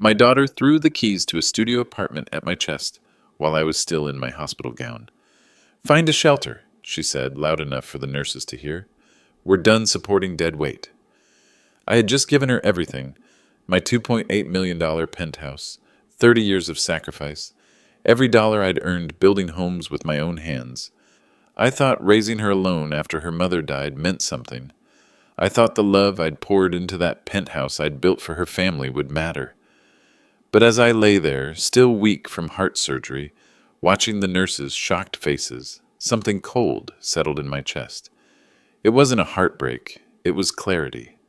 My daughter threw the keys to a studio apartment at my chest while I was still in my hospital gown. "Find a shelter," she said, loud enough for the nurses to hear. "We're done supporting dead weight." I had just given her everything: my $2.8 million penthouse, 30 years of sacrifice, every dollar I'd earned building homes with my own hands. I thought raising her alone after her mother died meant something. I thought the love I'd poured into that penthouse I'd built for her family would matter. But as I lay there, still weak from heart surgery, watching the nurses' shocked faces, something cold settled in my chest. It wasn't a heartbreak, it was clarity.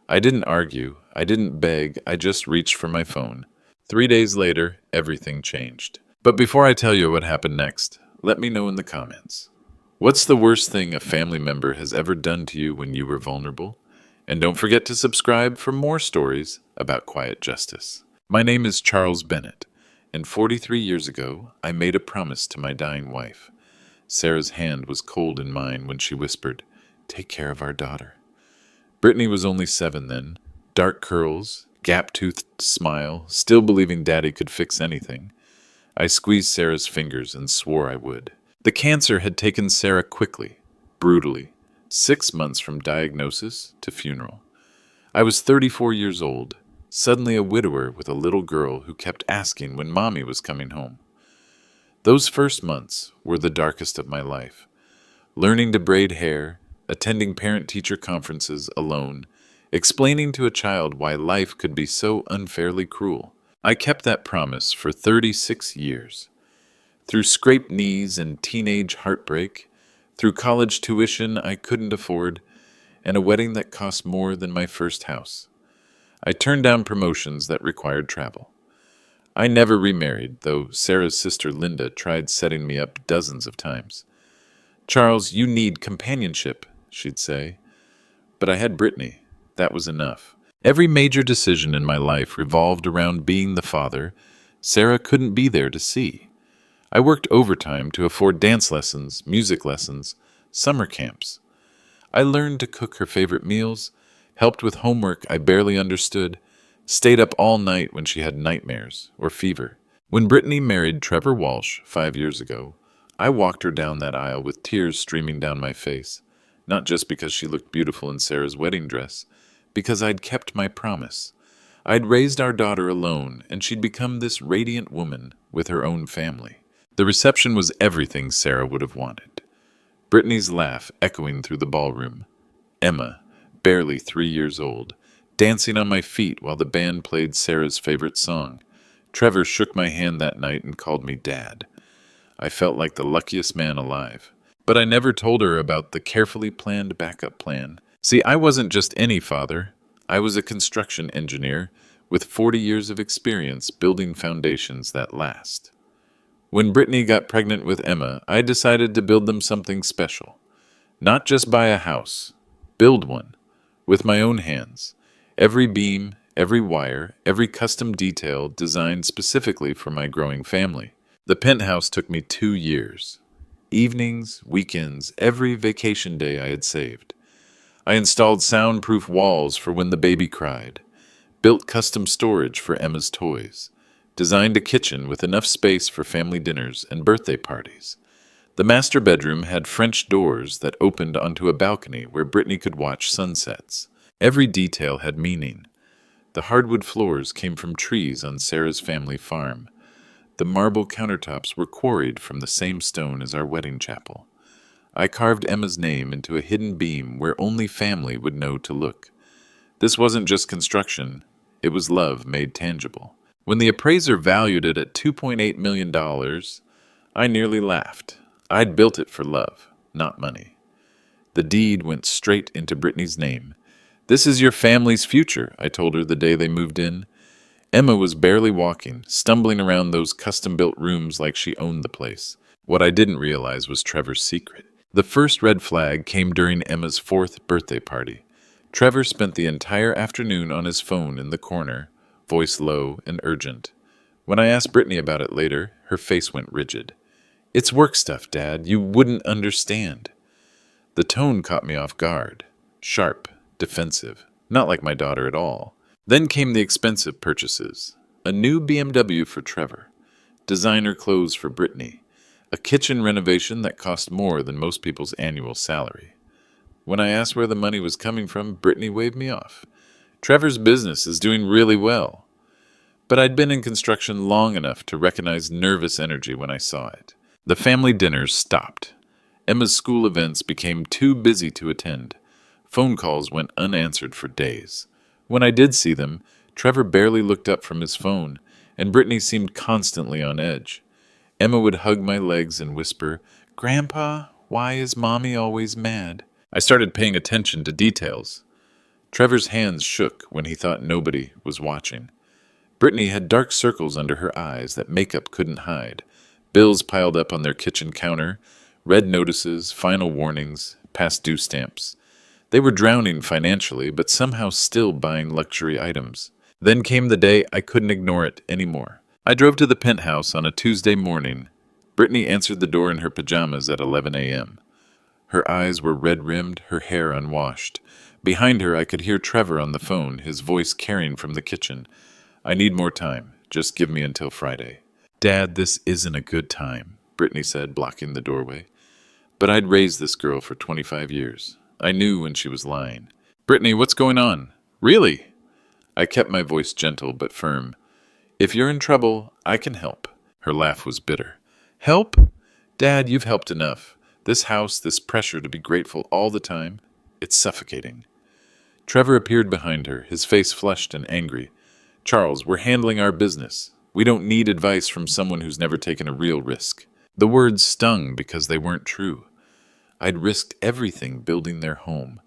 I didn't argue, I didn't beg, I just reached for my phone. 3 days later, everything changed. But before I tell you what happened next, let me know in the comments. What's the worst thing a family member has ever done to you when you were vulnerable? And don't forget to subscribe for more stories about quiet justice. My name is Charles Bennett, and 43 years ago, I made a promise to my dying wife. Sarah's hand was cold in mine when she whispered, "Take care of our daughter." Brittany was only 7 then, dark curls, gap-toothed smile, still believing Daddy could fix anything. I squeezed Sarah's fingers and swore I would. The cancer had taken Sarah quickly, brutally, 6 months from diagnosis to funeral. I was 34 years old, suddenly a widower with a little girl who kept asking when Mommy was coming home. Those first months were the darkest of my life. Learning to braid hair, attending parent-teacher conferences alone, explaining to a child why life could be so unfairly cruel. I kept that promise for 36 years. Through scraped knees and teenage heartbreak, through college tuition I couldn't afford, and a wedding that cost more than my first house. I turned down promotions that required travel. I never remarried, though Sarah's sister Linda tried setting me up dozens of times. "Charles, you need companionship," she'd say. But I had Brittany. That was enough. Every major decision in my life revolved around being the father Sarah couldn't be there to see. I worked overtime to afford dance lessons, music lessons, summer camps. I learned to cook her favorite meals, helped with homework I barely understood, stayed up all night when she had nightmares or fever. When Brittany married Trevor Walsh 5 years ago, I walked her down that aisle with tears streaming down my face, not just because she looked beautiful in Sarah's wedding dress, because I'd kept my promise. I'd raised our daughter alone, and she'd become this radiant woman with her own family. The reception was everything Sarah would have wanted. Brittany's laugh echoing through the ballroom. Emma, barely 3 years old, dancing on my feet while the band played Sarah's favorite song. Trevor shook my hand that night and called me Dad. I felt like the luckiest man alive. But I never told her about the carefully planned backup plan. See, I wasn't just any father. I was a construction engineer with 40 years of experience building foundations that last. When Brittany got pregnant with Emma, I decided to build them something special. Not just buy a house, build one, with my own hands. Every beam, every wire, every custom detail designed specifically for my growing family. The penthouse took me 2 years. Evenings, weekends, every vacation day I had saved. I installed soundproof walls for when the baby cried, built custom storage for Emma's toys, designed a kitchen with enough space for family dinners and birthday parties. The master bedroom had French doors that opened onto a balcony where Brittany could watch sunsets. Every detail had meaning. The hardwood floors came from trees on Sarah's family farm. The marble countertops were quarried from the same stone as our wedding chapel. I carved Emma's name into a hidden beam where only family would know to look. This wasn't just construction, it was love made tangible. When the appraiser valued it at $2.8 million, I nearly laughed. I'd built it for love, not money. The deed went straight into Brittany's name. "This is your family's future," I told her the day they moved in. Emma was barely walking, stumbling around those custom-built rooms like she owned the place. What I didn't realize was Trevor's secret. The first red flag came during Emma's 4th birthday party. Trevor spent the entire afternoon on his phone in the corner, voice low and urgent. When I asked Brittany about it later, her face went rigid. "It's work stuff, Dad. You wouldn't understand." The tone caught me off guard. Sharp, defensive, not like my daughter at all. Then came the expensive purchases. A new BMW for Trevor. Designer clothes for Brittany. A kitchen renovation that cost more than most people's annual salary. When I asked where the money was coming from, Brittany waved me off. Trevor's business is doing really well. But I'd been in construction long enough to recognize nervous energy when I saw it. The family dinners stopped. Emma's school events became too busy to attend. Phone calls went unanswered for days. When I did see them, Trevor barely looked up from his phone, and Brittany seemed constantly on edge. Emma would hug my legs and whisper, "Grandpa, why is Mommy always mad?" I started paying attention to details. Trevor's hands shook when he thought nobody was watching. Brittany had dark circles under her eyes that makeup couldn't hide. Bills piled up on their kitchen counter, red notices, final warnings, past due stamps. They were drowning financially, but somehow still buying luxury items. Then came the day I couldn't ignore it anymore. I drove to the Penthouse on a Tuesday morning. Brittany answered the door in her pajamas at 11 a.m. Her eyes were red-rimmed, her hair unwashed. Behind her, I could hear Trevor on the phone, his voice carrying from the kitchen. "I need more time. Just give me until Friday." "Dad, this isn't a good time," Brittany said, blocking the doorway. But I'd raised this girl for 25 years. I knew when she was lying. "Brittany, what's going on?" "Really?" I kept my voice gentle but firm. "If you're in trouble, I can help." Her laugh was bitter. "Help? Dad, you've helped enough. This house, this pressure to be grateful all the time, it's suffocating." Trevor appeared behind her, his face flushed and angry. "Charles, we're handling our business. We don't need advice from someone who's never taken a real risk." The words stung because they weren't true. I'd risked everything building their home.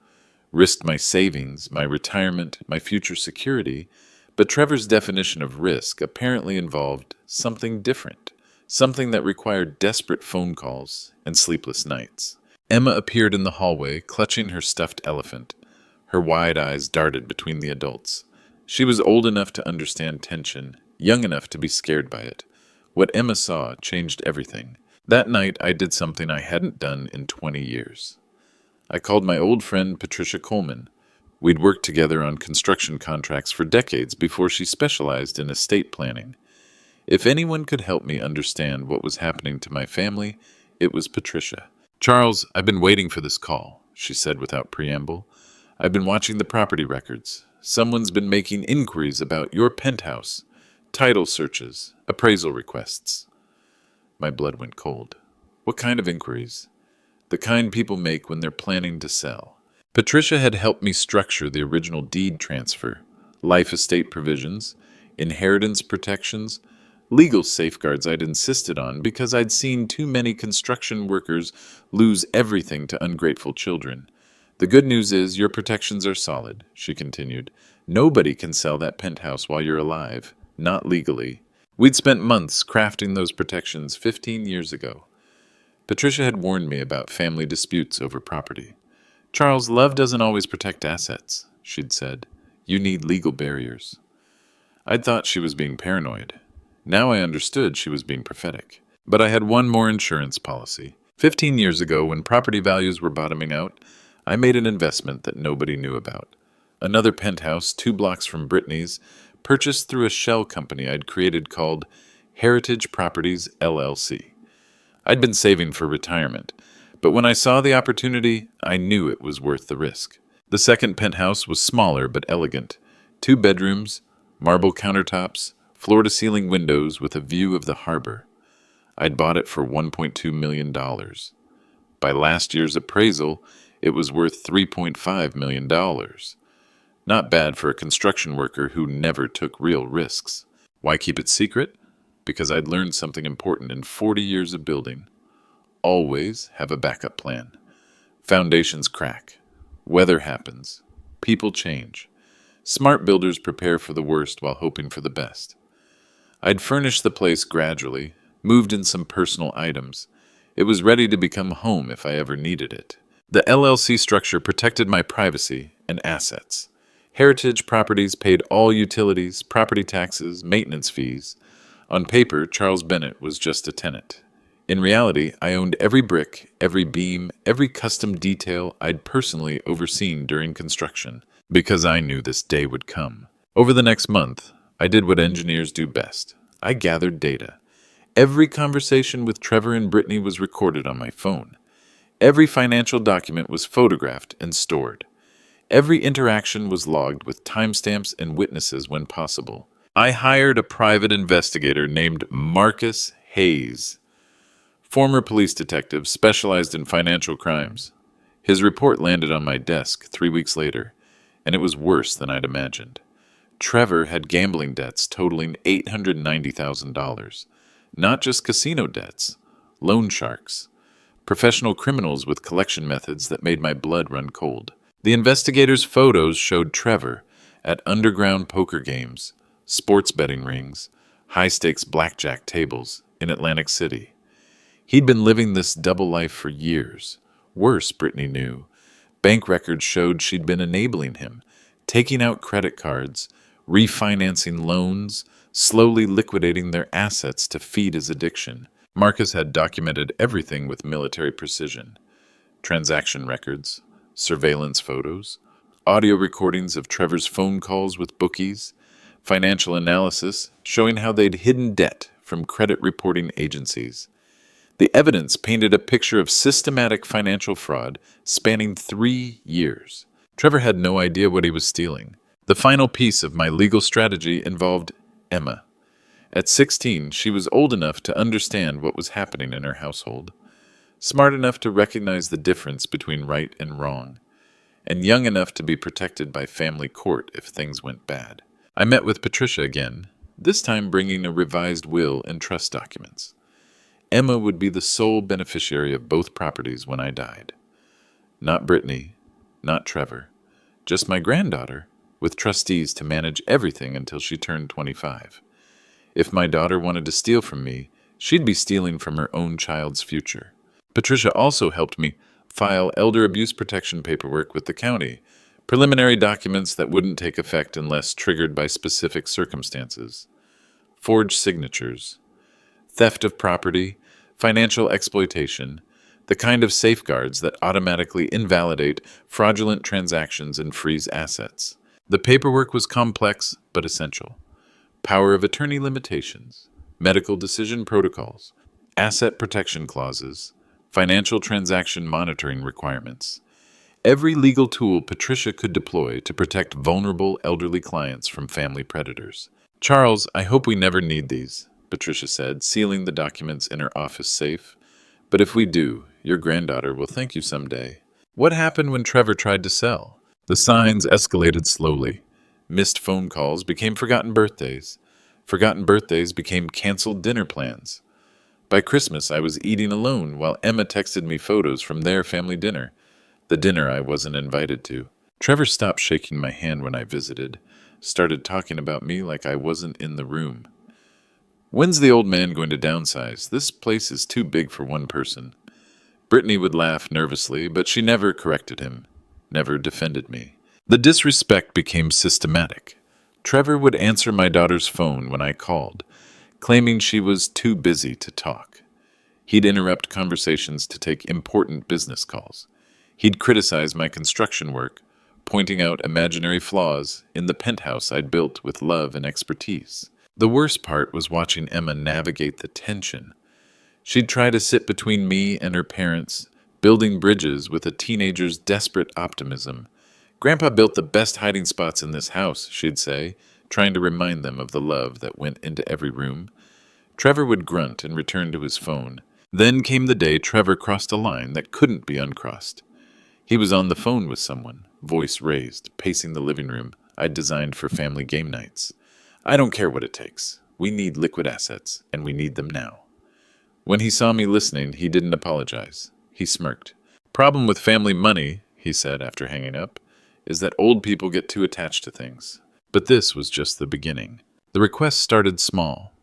Risked my savings, my retirement, my future security, but Trevor's definition of risk apparently involved something different, something that required desperate phone calls and sleepless nights. Emma appeared in the hallway, clutching her stuffed elephant. Her wide eyes darted between the adults. She was old enough to understand tension, young enough to be scared by it. What Emma saw changed everything. That night, I did something I hadn't done in 20 years. I called my old friend Patricia Coleman. We'd worked together on construction contracts for decades before she specialized in estate planning. If anyone could help me understand what was happening to my family, it was Patricia. "Charles, I've been waiting for this call," she said without preamble. "I've been watching the property records. Someone's been making inquiries about your penthouse, title searches, appraisal requests." My blood went cold. What kind of inquiries? The kind people make when they're planning to sell. Patricia had helped me structure the original deed transfer, life estate provisions, inheritance protections, legal safeguards I'd insisted on because I'd seen too many construction workers lose everything to ungrateful children. "The good news is your protections are solid," she continued. "Nobody can sell that penthouse while you're alive, not legally." We'd spent months crafting those protections 15 years ago. Patricia had warned me about family disputes over property. "Charles, love doesn't always protect assets," she'd said. "You need legal barriers." I'd thought she was being paranoid. Now I understood she was being prophetic. But I had one more insurance policy. 15 years ago, when property values were bottoming out, I made an investment that nobody knew about. Another penthouse, 2 blocks from Brittany's, purchased through a shell company I'd created called Heritage Properties, LLC. I'd been saving for retirement, but when I saw the opportunity, I knew it was worth the risk. The second penthouse was smaller but elegant. 2 bedrooms, marble countertops, floor-to-ceiling windows with a view of the harbor. I'd bought it for $1.2 million. By last year's appraisal, it was worth $3.5 million. Not bad for a construction worker who never took real risks. Why keep it secret? Because I'd learned something important in 40 years of building. Always have a backup plan. Foundations crack. Weather happens. People change. Smart builders prepare for the worst while hoping for the best. I'd furnished the place gradually, moved in some personal items. It was ready to become home if I ever needed it. The LLC structure protected my privacy and assets. Heritage Properties paid all utilities, property taxes, maintenance fees. On paper, Charles Bennett was just a tenant. In reality, I owned every brick, every beam, every custom detail I'd personally overseen during construction, because I knew this day would come. Over the next month, I did what engineers do best. I gathered data. Every conversation with Trevor and Brittany was recorded on my phone. Every financial document was photographed and stored. Every interaction was logged with timestamps and witnesses when possible. I hired a private investigator named Marcus Hayes, former police detective specialized in financial crimes. His report landed on my desk 3 weeks later, and it was worse than I'd imagined. Trevor had gambling debts totaling $890,000. Not just casino debts, loan sharks, professional criminals with collection methods that made my blood run cold. The investigators' photos showed Trevor at underground poker games, sports betting rings, high-stakes blackjack tables in Atlantic City. He'd been living this double life for years. Worse, Brittany knew. Bank records showed she'd been enabling him, taking out credit cards, refinancing loans, slowly liquidating their assets to feed his addiction. Marcus had documented everything with military precision. Transaction records, surveillance photos, audio recordings of Trevor's phone calls with bookies, financial analysis showing how they'd hidden debt from credit reporting agencies. The evidence painted a picture of systematic financial fraud spanning 3 years. Trevor had no idea what he was stealing. The final piece of my legal strategy involved Emma. At 16, she was old enough to understand what was happening in her household, smart enough to recognize the difference between right and wrong, and young enough to be protected by family court if things went bad. I met with Patricia again, this time bringing a revised will and trust documents. Emma would be the sole beneficiary of both properties when I died. Not Brittany, not Trevor, just my granddaughter, with trustees to manage everything until she turned 25. If my daughter wanted to steal from me, she'd be stealing from her own child's future. Patricia also helped me file elder abuse protection paperwork with the county, preliminary documents that wouldn't take effect unless triggered by specific circumstances, forged signatures, theft of property, financial exploitation, the kind of safeguards that automatically invalidate fraudulent transactions and freeze assets. The paperwork was complex but essential. Power of attorney limitations, medical decision protocols, asset protection clauses, financial transaction monitoring requirements. Every legal tool Patricia could deploy to protect vulnerable elderly clients from family predators. "Charles, I hope we never need these," Patricia said, sealing the documents in her office safe. "But if we do, your granddaughter will thank you someday." What happened when Trevor tried to sell? The signs escalated slowly. Missed phone calls became forgotten birthdays. Forgotten birthdays became canceled dinner plans. By Christmas, I was eating alone while Emma texted me photos from their family dinner, the dinner I wasn't invited to. Trevor stopped shaking my hand when I visited, started talking about me like I wasn't in the room. "When's the old man going to downsize? This place is too big for one person." Brittany would laugh nervously, but she never corrected him, never defended me. The disrespect became systematic. Trevor would answer my daughter's phone when I called, claiming she was too busy to talk. He'd interrupt conversations to take important business calls. He'd criticize my construction work, pointing out imaginary flaws in the penthouse I'd built with love and expertise. The worst part was watching Emma navigate the tension. She'd try to sit between me and her parents, building bridges with a teenager's desperate optimism. "Grandpa built the best hiding spots in this house," she'd say, trying to remind them of the love that went into every room. Trevor would grunt and return to his phone. Then came the day Trevor crossed a line that couldn't be uncrossed. He was on the phone with someone, voice raised, pacing the living room I'd designed for family game nights. "I don't care what it takes. We need liquid assets, and we need them now." When he saw me listening, he didn't apologize. He smirked. "Problem with family money," he said after hanging up, "is that old people get too attached to things." But this was just the beginning. The request started small.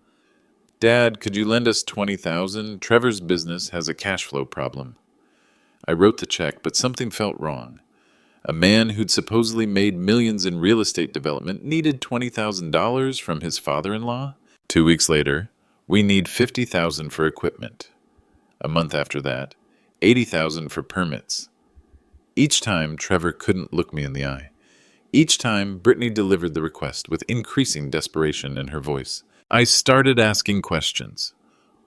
"Dad, could you lend us $20,000? Trevor's business has a cash flow problem." I wrote the check, but something felt wrong. A man who'd supposedly made millions in real estate development needed $20,000 from his father-in-law? 2 weeks later, "We need $50,000 for equipment." A month after that, $80,000 for permits. Each time, Trevor couldn't look me in the eye. Each time, Brittany delivered the request with increasing desperation in her voice. I started asking questions.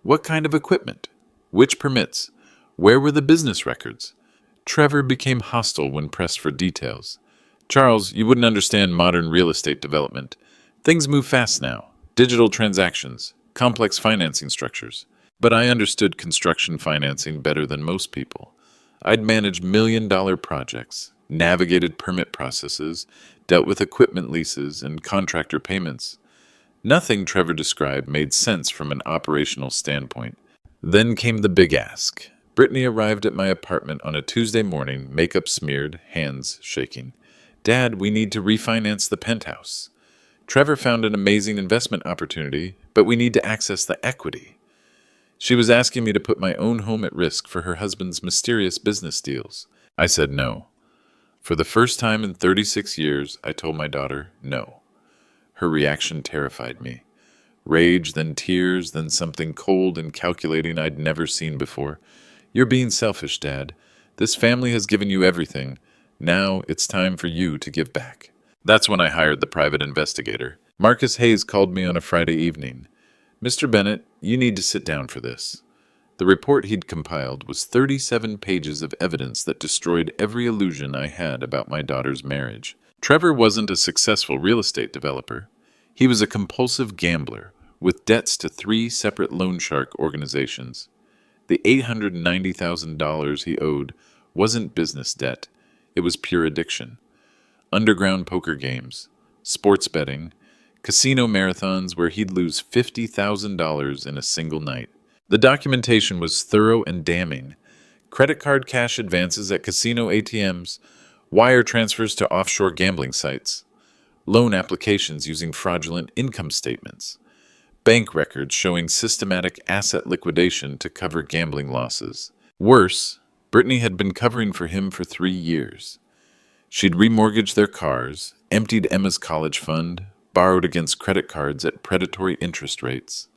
What kind of equipment? Which permits? Where were the business records? Trevor became hostile when pressed for details. Charles, you wouldn't understand modern real estate development. Things move fast now. Digital transactions, complex financing structures. But I understood construction financing better than most people. I'd managed million-dollar projects, navigated permit processes, dealt with equipment leases and contractor payments. Nothing Trevor described made sense from an operational standpoint. Then came the big ask. Brittany arrived at my apartment on a Tuesday morning, makeup smeared, hands shaking. Dad, we need to refinance the penthouse. Trevor found an amazing investment opportunity, but we need to access the equity. She was asking me to put my own home at risk for her husband's mysterious business deals. I said no. For the first time in 36 years, I told my daughter no. Her reaction terrified me. Rage, then tears, then something cold and calculating I'd never seen before. You're being selfish, Dad. This family has given you everything. Now it's time for you to give back. That's when I hired the private investigator. Marcus Hayes called me on a Friday evening. Mr. Bennett, you need to sit down for this. The report he'd compiled was 37 pages of evidence that destroyed every illusion I had about my daughter's marriage. Trevor wasn't a successful real estate developer. He was a compulsive gambler with debts to 3 separate loan shark organizations. The $890,000 he owed wasn't business debt. It was pure addiction. Underground poker games, sports betting, casino marathons where he'd lose $50,000 in a single night. The documentation was thorough and damning. Credit card cash advances at casino ATMs, wire transfers to offshore gambling sites, loan applications using fraudulent income statements, bank records showing systematic asset liquidation to cover gambling losses. Worse, Brittany had been covering for him for 3 years. She'd remortgaged their cars, emptied Emma's college fund, borrowed against credit cards at predatory interest rates.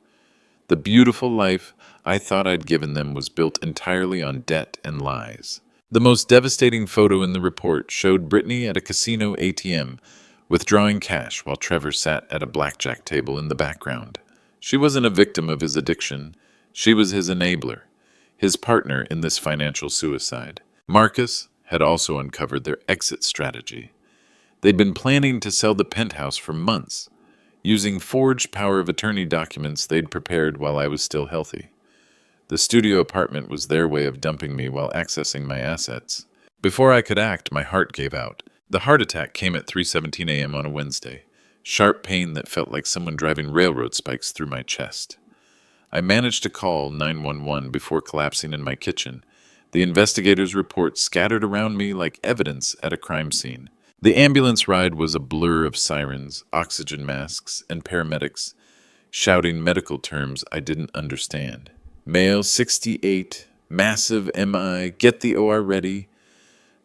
The beautiful life I thought I'd given them was built entirely on debt and lies. The most devastating photo in the report showed Brittany at a casino ATM, withdrawing cash while Trevor sat at a blackjack table in the background. She wasn't a victim of his addiction. She was his enabler, his partner in this financial suicide. Marcus had also uncovered their exit strategy. They'd been planning to sell the penthouse for months, using forged power of attorney documents they'd prepared while I was still healthy. The studio apartment was their way of dumping me while accessing my assets. Before I could act, my heart gave out. The heart attack came at 3:17 a.m. on a Wednesday, sharp pain that felt like someone driving railroad spikes through my chest. I managed to call 911 before collapsing in my kitchen. The investigators' report scattered around me like evidence at a crime scene. The ambulance ride was a blur of sirens, oxygen masks, and paramedics, shouting medical terms I didn't understand. Male 68, massive MI, get the OR ready.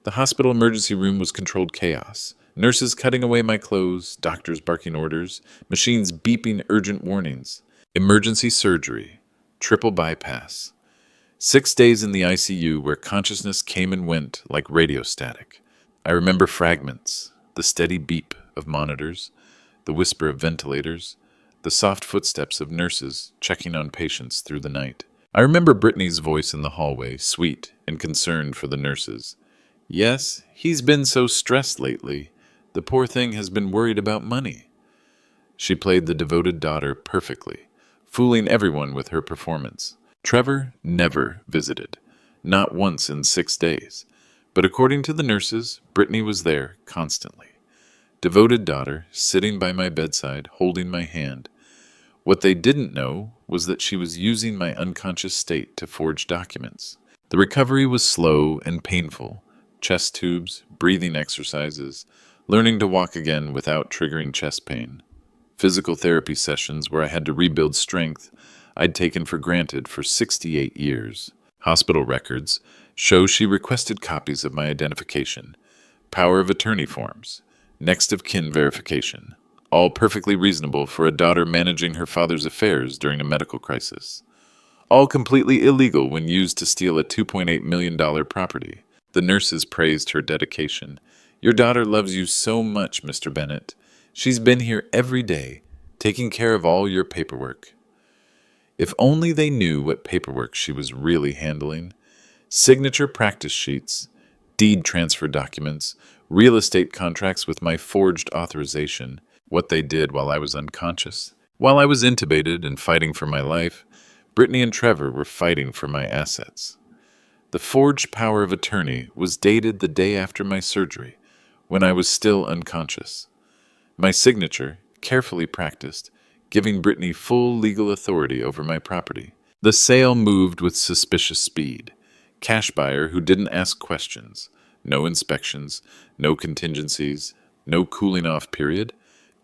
The hospital emergency room was controlled chaos. Nurses cutting away my clothes, doctors barking orders, machines beeping urgent warnings. Emergency surgery, triple bypass. 6 days in the ICU where consciousness came and went like radio static. I remember fragments, the steady beep of monitors, the whisper of ventilators, the soft footsteps of nurses checking on patients through the night. I remember Brittany's voice in the hallway, sweet and concerned for the nurses. Yes, he's been so stressed lately. The poor thing has been worried about money. She played the devoted daughter perfectly, fooling everyone with her performance. Trevor never visited, not once in 6 days. But according to the nurses, Brittany was there constantly. Devoted daughter, sitting by my bedside, holding my hand. What they didn't know was that she was using my unconscious state to forge documents. The recovery was slow and painful. Chest tubes, breathing exercises, learning to walk again without triggering chest pain. Physical therapy sessions where I had to rebuild strength I'd taken for granted for 68 years. Hospital records show she requested copies of my identification, power of attorney forms, next of kin verification, all perfectly reasonable for a daughter managing her father's affairs during a medical crisis. All completely illegal when used to steal a $2.8 million property. The nurses praised her dedication, Your daughter loves you so much, Mr. Bennett. She's been here every day, taking care of all your paperwork. If only they knew what paperwork she was really handling. Signature practice sheets, deed transfer documents, real estate contracts with my forged authorization, what they did while I was unconscious. While I was intubated and fighting for my life, Brittany and Trevor were fighting for my assets. The forged power of attorney was dated the day after my surgery, when I was still unconscious. My signature, carefully practiced, giving Brittany full legal authority over my property. The sale moved with suspicious speed. Cash buyer who didn't ask questions. No inspections, no contingencies, no cooling off period.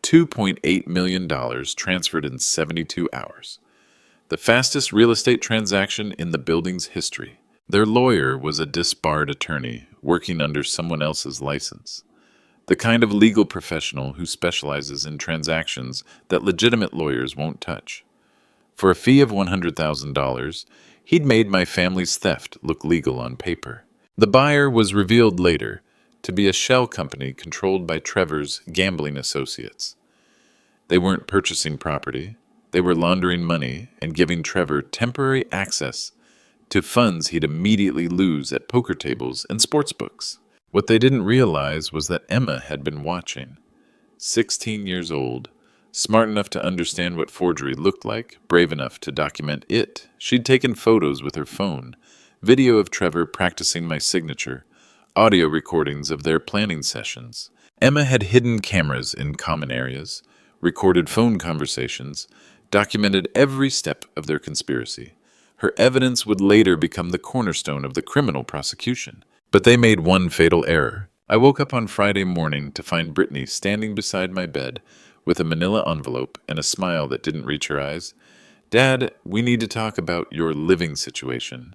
$2.8 million transferred in 72 hours. The fastest real estate transaction in the building's history. Their lawyer was a disbarred attorney working under someone else's license. The kind of legal professional who specializes in transactions that legitimate lawyers won't touch. For a fee of $100,000, he'd made my family's theft look legal on paper. The buyer was revealed later to be a shell company controlled by Trevor's gambling associates. They weren't purchasing property. They were laundering money and giving Trevor temporary access to funds he'd immediately lose at poker tables and sports books. What they didn't realize was that Emma had been watching. 16 years old, smart enough to understand what forgery looked like, brave enough to document it. She'd taken photos with her phone, video of Trevor practicing my signature, audio recordings of their planning sessions. Emma had hidden cameras in common areas, recorded phone conversations, documented every step of their conspiracy. Her evidence would later become the cornerstone of the criminal prosecution. But they made one fatal error. I woke up on Friday morning to find Brittany standing beside my bed with a manila envelope and a smile that didn't reach her eyes. Dad, we need to talk about your living situation.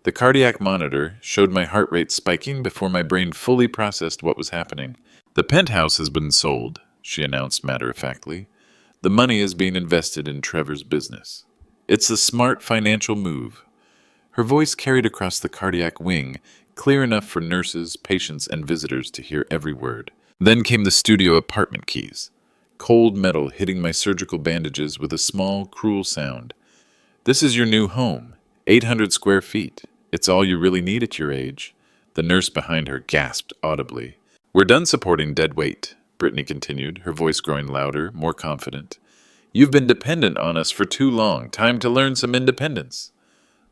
The cardiac monitor showed my heart rate spiking before my brain fully processed what was happening. The penthouse has been sold, she announced matter-of-factly. The money is being invested in Trevor's business. It's a smart financial move. Her voice carried across the cardiac wing, clear enough for nurses, patients, and visitors to hear every word. Then came the studio apartment keys. Cold metal hitting my surgical bandages with a small, cruel sound. This is your new home. 800 square feet. It's all you really need at your age. The nurse behind her gasped audibly. We're done supporting dead weight, Brittany continued, her voice growing louder, more confident. You've been dependent on us for too long. Time to learn some independence.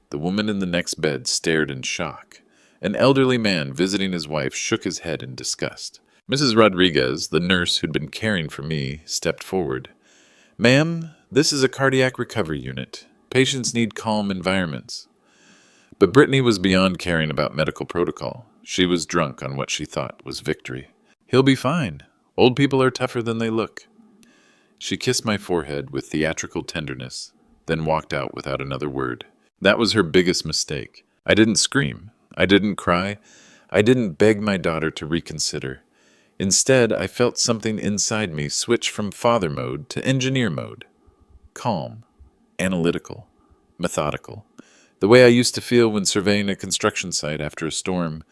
The woman in the next bed stared in shock. An elderly man visiting his wife shook his head in disgust. Mrs. Rodriguez, the nurse who'd been caring for me, stepped forward. Ma'am, this is a cardiac recovery unit. Patients need calm environments. But Brittany was beyond caring about medical protocol. She was drunk on what she thought was victory. He'll be fine. Old people are tougher than they look. She kissed my forehead with theatrical tenderness, then walked out without another word. That was her biggest mistake. I didn't scream. I didn't cry. I didn't beg my daughter to reconsider. Instead, I felt something inside me switch from father mode to engineer mode. Calm, analytical, methodical. The way I used to feel when surveying a construction site after a storm,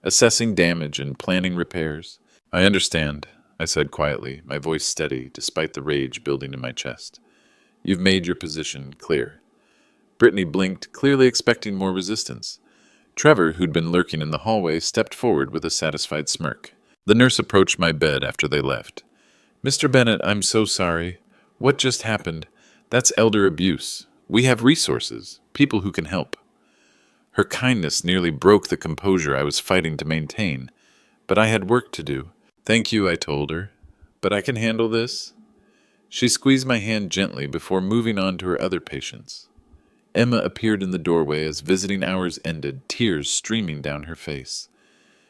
assessing damage and planning repairs. I understand, I said quietly, my voice steady despite the rage building in my chest. You've made your position clear. Brittany blinked, clearly expecting more resistance. Trevor, who'd been lurking in the hallway, stepped forward with a satisfied smirk. The nurse approached my bed after they left. Mr. Bennett, I'm so sorry. What just happened? That's elder abuse. We have resources, people who can help. Her kindness nearly broke the composure I was fighting to maintain, but I had work to do. Thank you, I told her, but I can handle this. She squeezed my hand gently before moving on to her other patients. Emma appeared in the doorway as visiting hours ended, tears streaming down her face.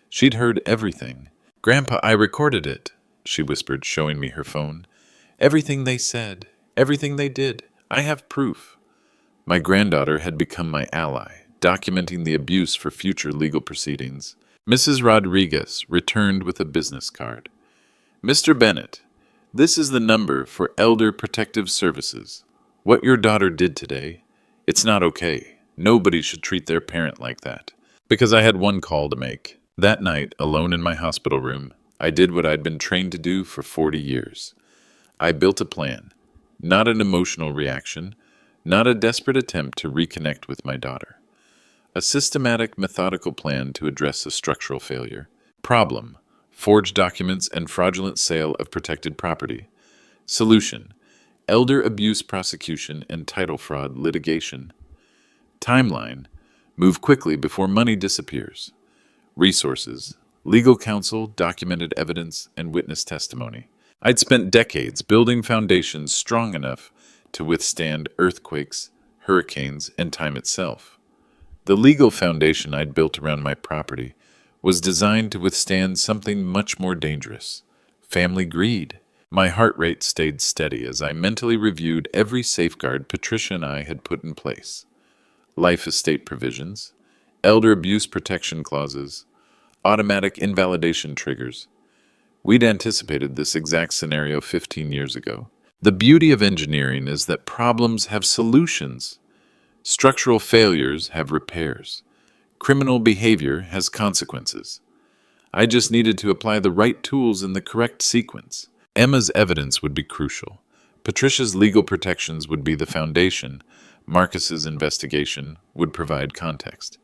She'd heard everything. Grandpa, I recorded it, she whispered, showing me her phone. Everything they said, everything they did. I have proof. My granddaughter had become my ally, documenting the abuse for future legal proceedings. Mrs. Rodriguez returned with a business card. Mr. Bennett, this is the number for Elder Protective Services. What your daughter did today, it's not okay. Nobody should treat their parent like that. Because I had one call to make. That night, alone in my hospital room, I did what I'd been trained to do for 40 years. I built a plan, not an emotional reaction, not a desperate attempt to reconnect with my daughter. A systematic, methodical plan to address a structural failure. Problem: forged documents and fraudulent sale of protected property. Solution: elder abuse prosecution and title fraud litigation. Timeline: move quickly before money disappears. Resources: legal counsel, documented evidence, and witness testimony. I'd spent decades building foundations strong enough to withstand earthquakes, hurricanes, and time itself. The legal foundation I'd built around my property was designed to withstand something much more dangerous: family greed. My heart rate stayed steady as I mentally reviewed every safeguard Patricia and I had put in place: life estate provisions, elder abuse protection clauses, automatic invalidation triggers. We'd anticipated this exact scenario 15 years ago. The beauty of engineering is that problems have solutions. Structural failures have repairs. Criminal behavior has consequences. I just needed to apply the right tools in the correct sequence. Emma's evidence would be crucial. Patricia's legal protections would be the foundation. Marcus's investigation would provide context.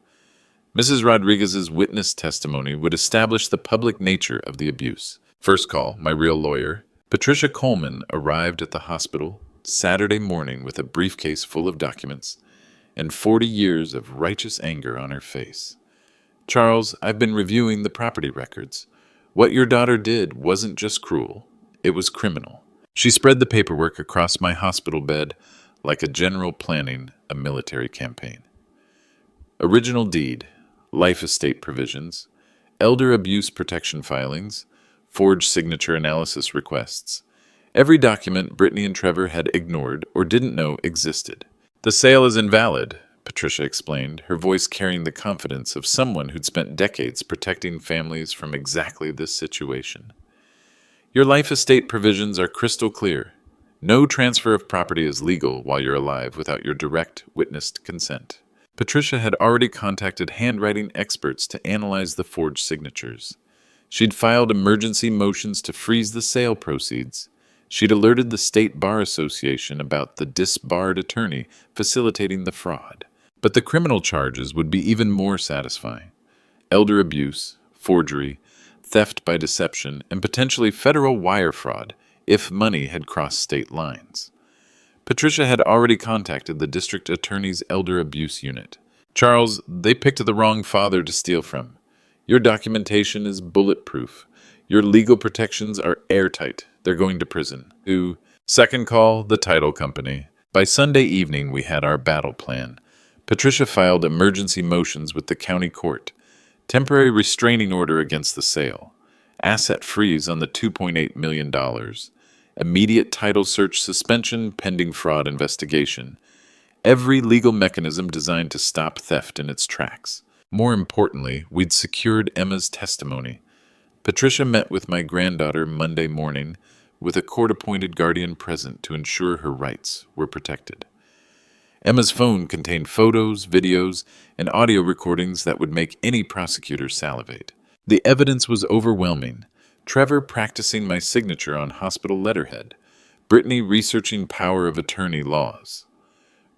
Mrs. Rodriguez's witness testimony would establish the public nature of the abuse. First call, my real lawyer. Patricia Coleman arrived at the hospital Saturday morning with a briefcase full of documents and 40 years of righteous anger on her face. Charles, I've been reviewing the property records. What your daughter did wasn't just cruel, it was criminal. She spread the paperwork across my hospital bed like a general planning a military campaign. Original deed, life estate provisions, elder abuse protection filings, forged signature analysis requests. Every document Brittany and Trevor had ignored or didn't know existed. The sale is invalid, Patricia explained, her voice carrying the confidence of someone who'd spent decades protecting families from exactly this situation. Your life estate provisions are crystal clear. No transfer of property is legal while you're alive without your direct, witnessed consent. Patricia had already contacted handwriting experts to analyze the forged signatures. She'd filed emergency motions to freeze the sale proceeds. She'd alerted the State Bar Association about the disbarred attorney facilitating the fraud. But the criminal charges would be even more satisfying: elder abuse, forgery, theft by deception, and potentially federal wire fraud if money had crossed state lines. Patricia had already contacted the district attorney's elder abuse unit. Charles, they picked the wrong father to steal from. Your documentation is bulletproof. Your legal protections are airtight. They're going to prison. Second call, the title company. By Sunday evening, we had our battle plan. Patricia filed emergency motions with the county court. Temporary restraining order against the sale. Asset freeze on the $2.8 million. Immediate title search suspension pending fraud investigation. Every legal mechanism designed to stop theft in its tracks. More importantly, we'd secured Emma's testimony. Patricia met with my granddaughter Monday morning with a court-appointed guardian present to ensure her rights were protected. Emma's phone contained photos, videos, and audio recordings that would make any prosecutor salivate. The evidence was overwhelming. Trevor practicing my signature on hospital letterhead. Brittany researching power of attorney laws.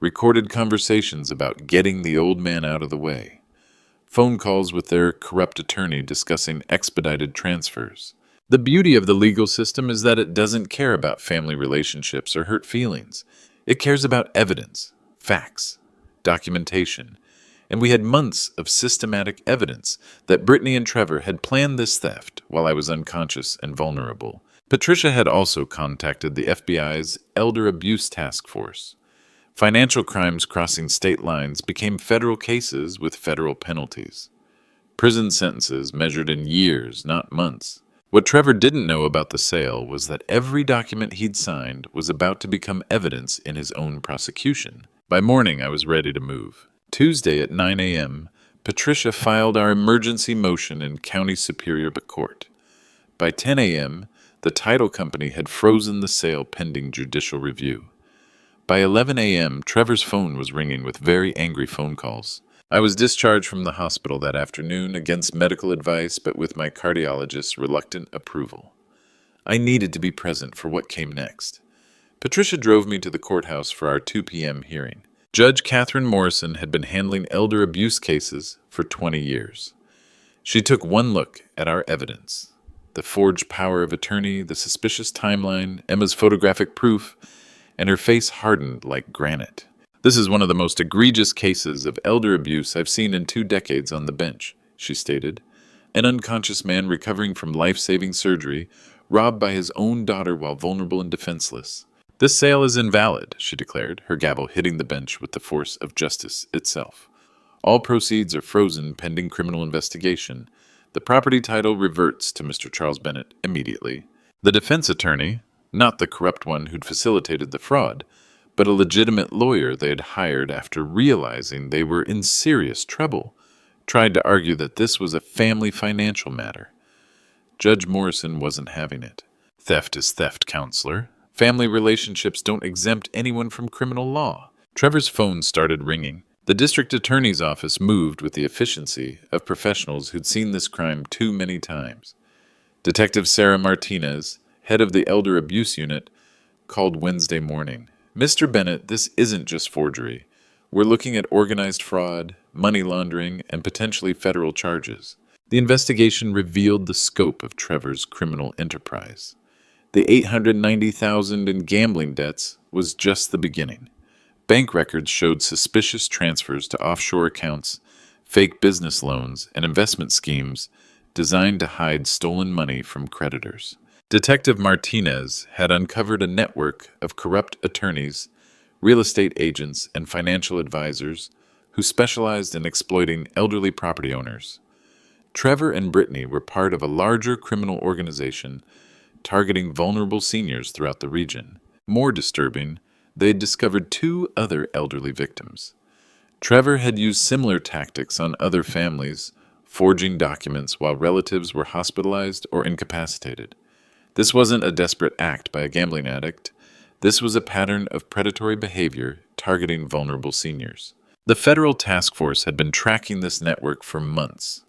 Recorded conversations about getting the old man out of the way. Phone calls with their corrupt attorney discussing expedited transfers. The beauty of the legal system is that it doesn't care about family relationships or hurt feelings. It cares about evidence, facts, documentation, and we had months of systematic evidence that Brittany and Trevor had planned this theft while I was unconscious and vulnerable. Patricia had also contacted the FBI's Elder Abuse Task Force. Financial crimes crossing state lines became federal cases with federal penalties. Prison sentences measured in years, not months. What Trevor didn't know about the sale was that every document he'd signed was about to become evidence in his own prosecution. By morning, I was ready to move. Tuesday at 9 a.m., Patricia filed our emergency motion in County Superior Court. By 10 a.m., the title company had frozen the sale pending judicial review. By 11 a.m., Trevor's phone was ringing with very angry phone calls. I was discharged from the hospital that afternoon against medical advice, but with my cardiologist's reluctant approval. I needed to be present for what came next. Patricia drove me to the courthouse for our 2 p.m. hearing. Judge Catherine Morrison had been handling elder abuse cases for 20 years. She took one look at our evidence: the forged power of attorney, the suspicious timeline, Emma's photographic proof, and her face hardened like granite. "This is one of the most egregious cases of elder abuse I've seen in 2 decades on the bench," she stated. "An unconscious man recovering from life-saving surgery, robbed by his own daughter while vulnerable and defenseless. This sale is invalid," she declared, her gavel hitting the bench with the force of justice itself. "All proceeds are frozen pending criminal investigation. The property title reverts to Mr. Charles Bennett immediately." The defense attorney, not the corrupt one who'd facilitated the fraud, but a legitimate lawyer they had hired after realizing they were in serious trouble, tried to argue that this was a family financial matter. Judge Morrison wasn't having it. "Theft is theft, counselor. Family relationships don't exempt anyone from criminal law." Trevor's phone started ringing. The district attorney's office moved with the efficiency of professionals who'd seen this crime too many times. Detective Sarah Martinez, head of the Elder Abuse Unit, called Wednesday morning. "Mr. Bennett, this isn't just forgery. We're looking at organized fraud, money laundering, and potentially federal charges." The investigation revealed the scope of Trevor's criminal enterprise. The $890,000 in gambling debts was just the beginning. Bank records showed suspicious transfers to offshore accounts, fake business loans, and investment schemes designed to hide stolen money from creditors. Detective Martinez had uncovered a network of corrupt attorneys, real estate agents, and financial advisors who specialized in exploiting elderly property owners. Trevor and Brittany were part of a larger criminal organization targeting vulnerable seniors throughout the region. More disturbing, they had discovered 2 other elderly victims. Trevor had used similar tactics on other families, forging documents while relatives were hospitalized or incapacitated. This wasn't a desperate act by a gambling addict. This was a pattern of predatory behavior targeting vulnerable seniors. The federal task force had been tracking this network for months.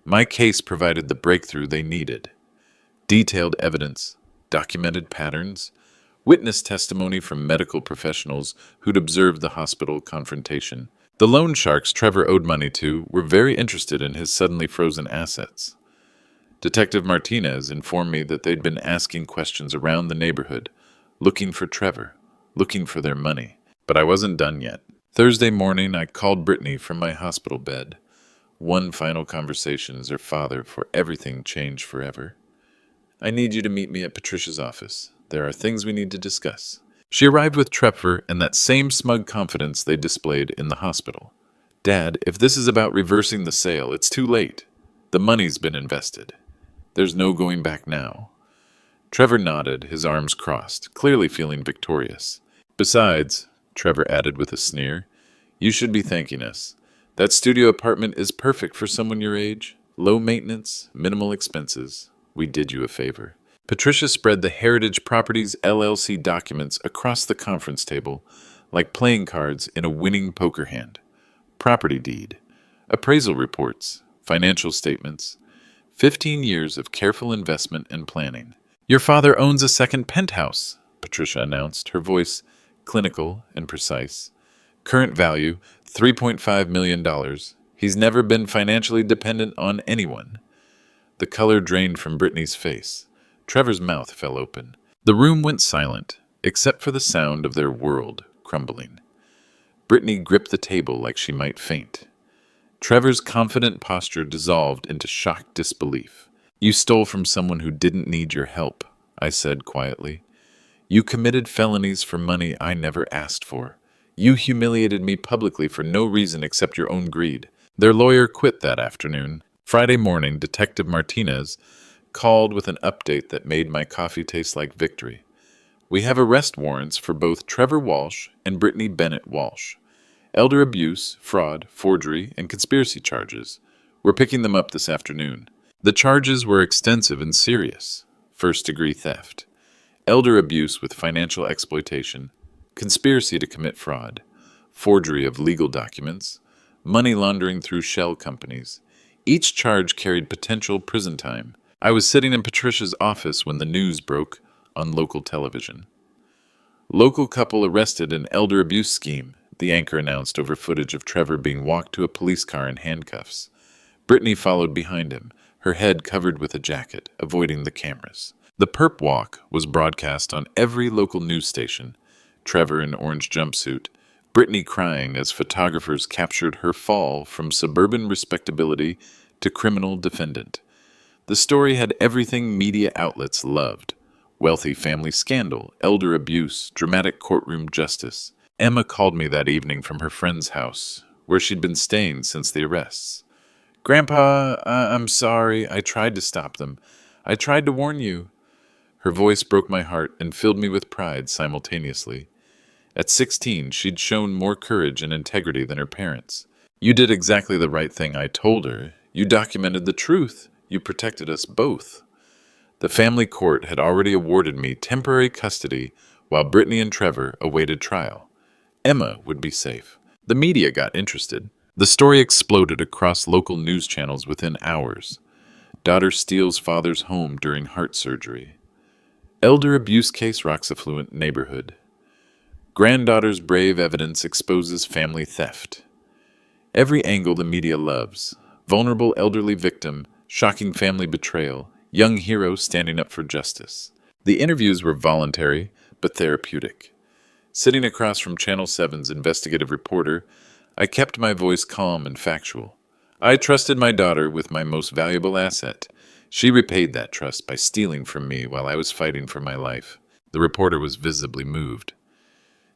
My case provided the breakthrough they needed. Detailed evidence, documented patterns, witness testimony from medical professionals who'd observed the hospital confrontation. The loan sharks Trevor owed money to were very interested in his suddenly frozen assets. Detective Martinez informed me that they'd been asking questions around the neighborhood, looking for Trevor, looking for their money. But I wasn't done yet. Thursday morning, I called Brittany from my hospital bed. One final conversation as her father for everything changed forever. "I need you to meet me at Patricia's office. There are things we need to discuss." She arrived with Trevor and that same smug confidence they displayed in the hospital. "Dad, if this is about reversing the sale, it's too late. The money's been invested. There's no going back now." Trevor nodded, his arms crossed, clearly feeling victorious. "Besides," Trevor added with a sneer, "you should be thanking us. That studio apartment is perfect for someone your age. Low maintenance, minimal expenses. We did you a favor." Patricia spread the Heritage Properties LLC documents across the conference table like playing cards in a winning poker hand. Property deed, appraisal reports, financial statements, 15 years of careful investment and planning. "Your father owns a second penthouse," Patricia announced, her voice clinical and precise. "Current value, $3.5 million. He's never been financially dependent on anyone." The color drained from Brittany's face. Trevor's mouth fell open. The room went silent, except for the sound of their world crumbling. Brittany gripped the table like she might faint. Trevor's confident posture dissolved into shocked disbelief. "You stole from someone who didn't need your help," I said quietly. "You committed felonies for money I never asked for. You humiliated me publicly for no reason except your own greed." Their lawyer quit that afternoon. Friday morning, Detective Martinez called with an update that made my coffee taste like victory. "We have arrest warrants for both Trevor Walsh and Brittany Bennett Walsh. Elder abuse, fraud, forgery, and conspiracy charges. We're picking them up this afternoon." The charges were extensive and serious. First-degree theft, elder abuse with financial exploitation, conspiracy to commit fraud, forgery of legal documents, money laundering through shell companies. Each charge carried potential prison time. I was sitting in Patricia's office when the news broke on local television. Local couple arrested in elder abuse scheme, the anchor announced over footage of Trevor being walked to a police car in handcuffs. Brittany followed behind him, her head covered with a jacket, avoiding the cameras. The perp walk was broadcast on every local news station. Trevor in orange jumpsuit, Brittany crying as photographers captured her fall from suburban respectability to criminal defendant. The story had everything media outlets loved: wealthy family scandal, elder abuse, dramatic courtroom justice. Emma called me that evening from her friend's house, where she'd been staying since the arrests. "Grandpa, I'm sorry. I tried to stop them. I tried to warn you." Her voice broke my heart and filled me with pride simultaneously. At 16, she'd shown more courage and integrity than her parents. "You did exactly the right thing," I told her. "You documented the truth. You protected us both." The family court had already awarded me temporary custody while Brittany and Trevor awaited trial. Emma would be safe. The media got interested. The story exploded across local news channels within hours. Daughter steals father's home during heart surgery. Elder abuse case rocks affluent neighborhood. Granddaughter's brave evidence exposes family theft. Every angle the media loves: vulnerable elderly victim, shocking family betrayal, young hero standing up for justice. The interviews were voluntary, but therapeutic. Sitting across from Channel 7's investigative reporter, I kept my voice calm and factual. I trusted my daughter with my most valuable asset. She repaid that trust by stealing from me while I was fighting for my life. The reporter was visibly moved.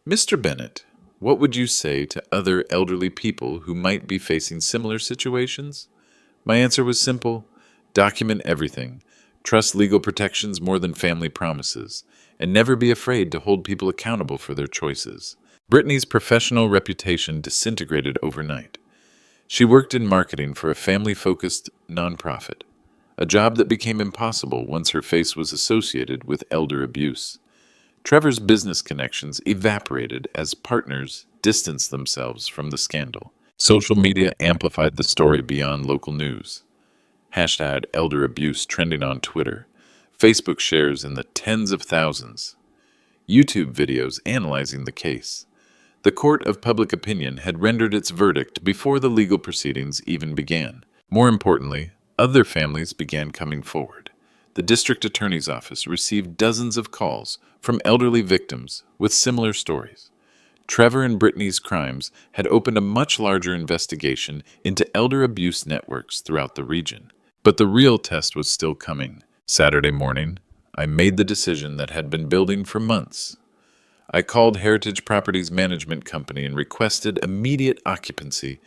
"Mr. Bennett, what would you say to other elderly people who might be facing similar situations?" My answer was simple: document everything. Trust legal protections more than family promises, and never be afraid to hold people accountable for their choices. Brittany's professional reputation disintegrated overnight. She worked in marketing for a family-focused nonprofit, a job that became impossible once her face was associated with elder abuse. Trevor's business connections evaporated as partners distanced themselves from the scandal. Social media amplified the story beyond local news. Hashtag elder abuse trending on Twitter. Facebook shares in the tens of thousands. YouTube videos analyzing the case. The court of public opinion had rendered its verdict before the legal proceedings even began. More importantly, other families began coming forward. The district attorney's office received dozens of calls from elderly victims with similar stories. Trevor and Brittany's crimes had opened a much larger investigation into elder abuse networks throughout the region. But the real test was still coming. Saturday morning, I made the decision that had been building for months. I called Heritage Properties Management Company and requested immediate occupancy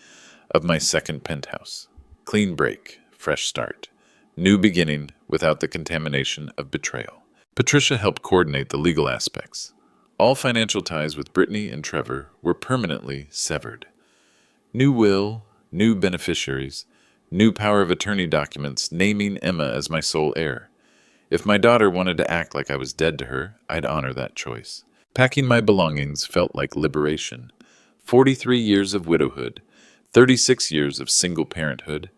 of my second penthouse. Clean break, fresh start. New beginning without the contamination of betrayal. Patricia helped coordinate the legal aspects. All financial ties with Brittany and Trevor were permanently severed. New will, new beneficiaries, new power of attorney documents naming Emma as my sole heir. If my daughter wanted to act like I was dead to her, I'd honor that choice. Packing my belongings felt like liberation. 43 years of widowhood, 36 years of single parenthood,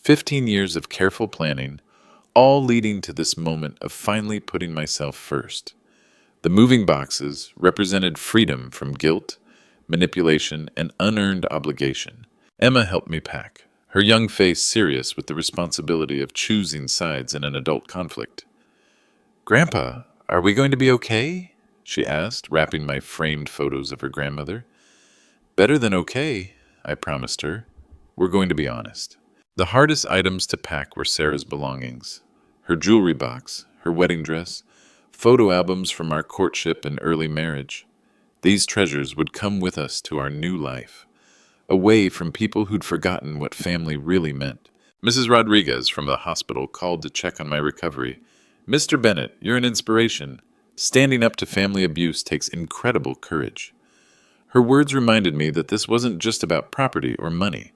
15 years of careful planning, all leading to this moment of finally putting myself first. The moving boxes represented freedom from guilt, manipulation, and unearned obligation. Emma helped me pack, her young face serious with the responsibility of choosing sides in an adult conflict. "Grandpa, are we going to be okay?" she asked, wrapping my framed photos of her grandmother. "Better than okay," I promised her. "We're going to be honest." The hardest items to pack were Sarah's belongings: her jewelry box, her wedding dress, photo albums from our courtship and early marriage. These treasures would come with us to our new life, away from people who'd forgotten what family really meant. Mrs. Rodriguez from the hospital called to check on my recovery. "Mr. Bennett, you're an inspiration. Standing up to family abuse takes incredible courage." Her words reminded me that this wasn't just about property or money.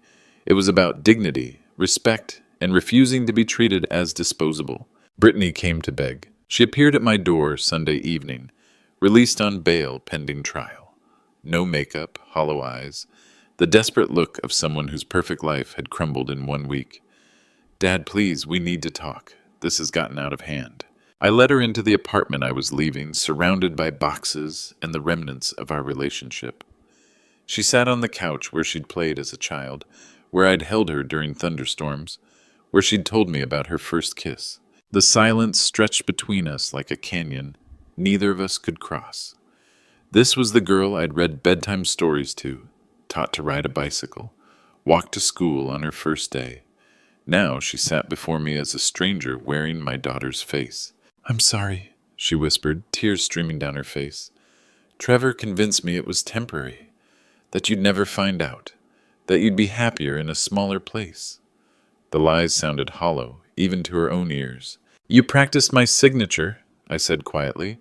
It was about dignity, respect, and refusing to be treated as disposable. Brittany came to beg. She appeared at my door Sunday evening, released on bail pending trial. No makeup, hollow eyes, the desperate look of someone whose perfect life had crumbled in 1 week. Dad, please, we need to talk. This has gotten out of hand. I led her into the apartment I was leaving, surrounded by boxes and the remnants of our relationship. She sat on the couch where she'd played as a child, where I'd held her during thunderstorms, where she'd told me about her first kiss. The silence stretched between us like a canyon neither of us could cross. This was the girl I'd read bedtime stories to, taught to ride a bicycle, walked to school on her first day. Now she sat before me as a stranger wearing my daughter's face. "I'm sorry," she whispered, tears streaming down her face. "Trevor convinced me it was temporary, that you'd never find out, that you'd be happier in a smaller place." The lies sounded hollow, even to her own ears. "You practiced my signature," I said quietly,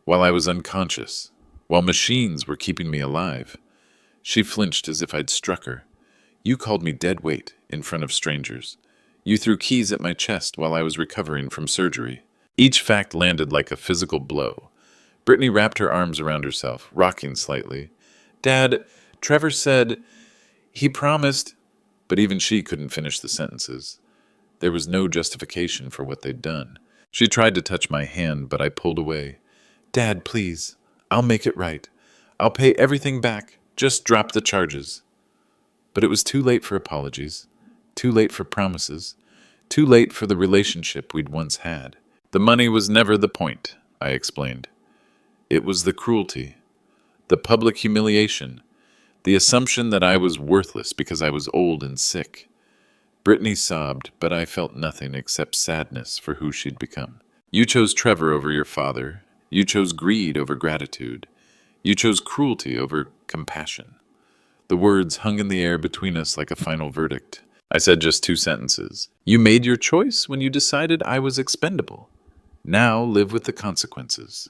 "while I was unconscious, while machines were keeping me alive." She flinched as if I'd struck her. "You called me dead weight in front of strangers. You threw keys at my chest while I was recovering from surgery." Each fact landed like a physical blow. Brittany wrapped her arms around herself, rocking slightly. "Dad, Trevor said he promised," but even she couldn't finish the sentences. There was no justification for what they'd done. She tried to touch my hand, but I pulled away. "Dad, please. I'll make it right. I'll pay everything back. Just drop the charges." But it was too late for apologies, too late for promises, too late for the relationship we'd once had. The money was never the point, I explained. It was the cruelty, the public humiliation, the assumption that I was worthless because I was old and sick. Brittany sobbed, but I felt nothing except sadness for who she'd become. "You chose Trevor over your father. You chose greed over gratitude. You chose cruelty over compassion." The words hung in the air between us like a final verdict. I said just 2 sentences. "You made your choice when you decided I was expendable. Now live with the consequences."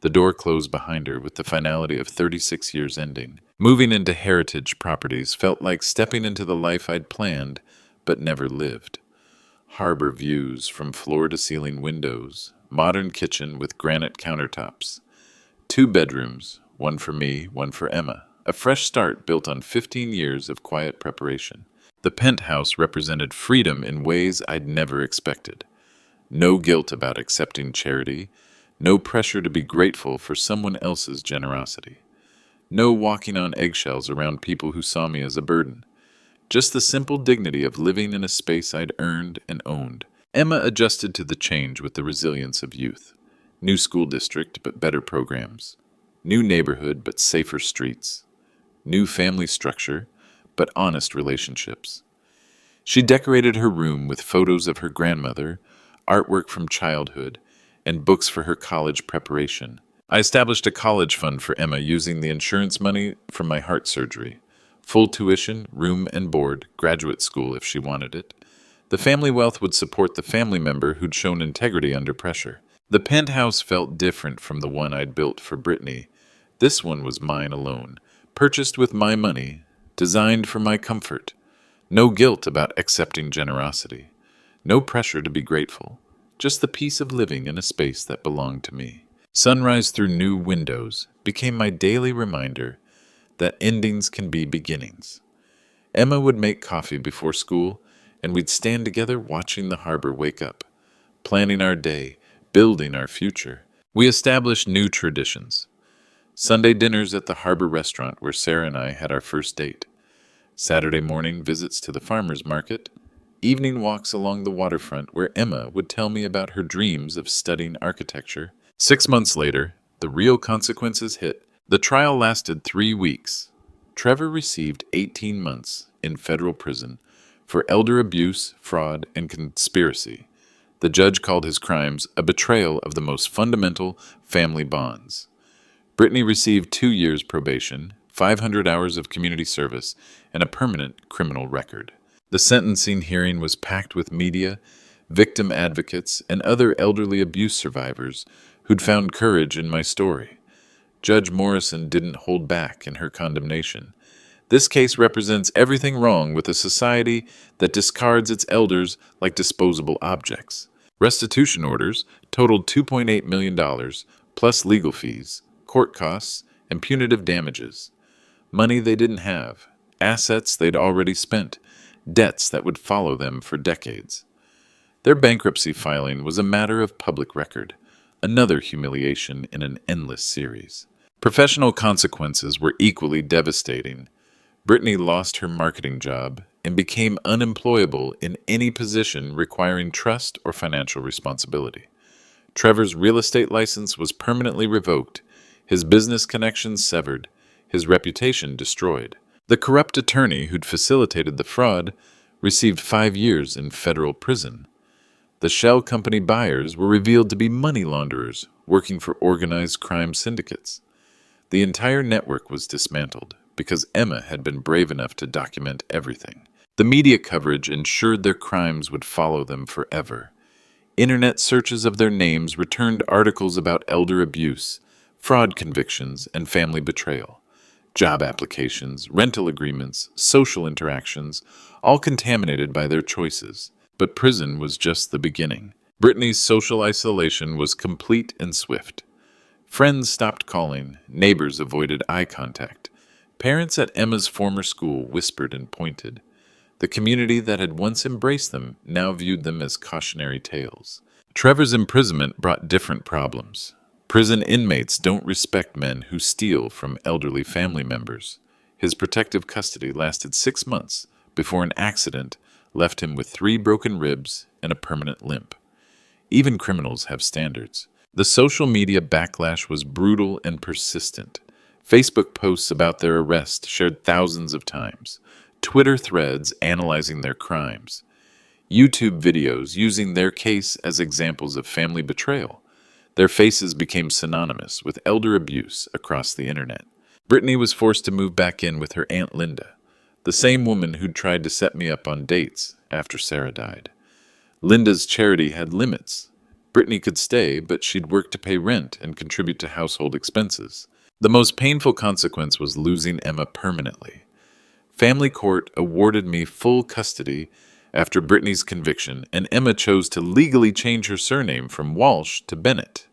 The door closed behind her with the finality of 36 years ending. Moving into heritage properties felt like stepping into the life I'd planned but never lived. Harbor views from floor-to-ceiling windows, modern kitchen with granite countertops. 2 bedrooms, one for me, one for Emma. A fresh start built on 15 years of quiet preparation. The penthouse represented freedom in ways I'd never expected. No guilt about accepting charity, no pressure to be grateful for someone else's generosity. No walking on eggshells around people who saw me as a burden. Just the simple dignity of living in a space I'd earned and owned. Emma adjusted to the change with the resilience of youth. New school district, but better programs. New neighborhood, but safer streets. New family structure, but honest relationships. She decorated her room with photos of her grandmother, artwork from childhood, and books for her college preparation. I established a college fund for Emma using the insurance money from my heart surgery. Full tuition, room and board, graduate school if she wanted it. The family wealth would support the family member who'd shown integrity under pressure. The penthouse felt different from the one I'd built for Brittany. This one was mine alone, purchased with my money, designed for my comfort. No guilt about accepting generosity. No pressure to be grateful. Just the peace of living in a space that belonged to me. Sunrise through new windows became my daily reminder that endings can be beginnings. Emma would make coffee before school, and we'd stand together watching the harbor wake up, planning our day, building our future. We established new traditions. Sunday dinners at the harbor restaurant where Sarah and I had our first date. Saturday morning visits to the farmer's market. Evening walks along the waterfront where Emma would tell me about her dreams of studying architecture. 6 months later, the real consequences hit. The trial lasted 3 weeks. Trevor received 18 months in federal prison for elder abuse, fraud, and conspiracy. The judge called his crimes a betrayal of the most fundamental family bonds. Brittany received 2 years probation, 500 hours of community service, and a permanent criminal record. The sentencing hearing was packed with media, victim advocates, and other elderly abuse survivors who'd found courage in my story. Judge Morrison didn't hold back in her condemnation. This case represents everything wrong with a society that discards its elders like disposable objects. Restitution orders totaled $2.8 million, plus legal fees, court costs, and punitive damages. Money they didn't have, assets they'd already spent, debts that would follow them for decades. Their bankruptcy filing was a matter of public record, another humiliation in an endless series. Professional consequences were equally devastating. Brittany lost her marketing job and became unemployable in any position requiring trust or financial responsibility. Trevor's real estate license was permanently revoked, his business connections severed, his reputation destroyed. The corrupt attorney who'd facilitated the fraud received 5 years in federal prison. The shell company buyers were revealed to be money launderers working for organized crime syndicates. The entire network was dismantled because Emma had been brave enough to document everything. The media coverage ensured their crimes would follow them forever. Internet searches of their names returned articles about elder abuse, fraud convictions, and family betrayal. Job applications, rental agreements, social interactions, all contaminated by their choices. But prison was just the beginning. Brittany's social isolation was complete and swift. Friends stopped calling, neighbors avoided eye contact. Parents at Emma's former school whispered and pointed. The community that had once embraced them now viewed them as cautionary tales. Trevor's imprisonment brought different problems. Prison inmates don't respect men who steal from elderly family members. His protective custody lasted 6 months before an accident left him with 3 broken ribs and a permanent limp. Even criminals have standards. The social media backlash was brutal and persistent. Facebook posts about their arrest shared thousands of times. Twitter threads analyzing their crimes. YouTube videos using their case as examples of family betrayal. Their faces became synonymous with elder abuse across the internet. Brittany was forced to move back in with her Aunt Linda, the same woman who'd tried to set me up on dates after Sarah died. Linda's charity had limits. Brittany could stay, but she'd work to pay rent and contribute to household expenses. The most painful consequence was losing Emma permanently. Family court awarded me full custody after Brittany's conviction, and Emma chose to legally change her surname from Walsh to Bennett.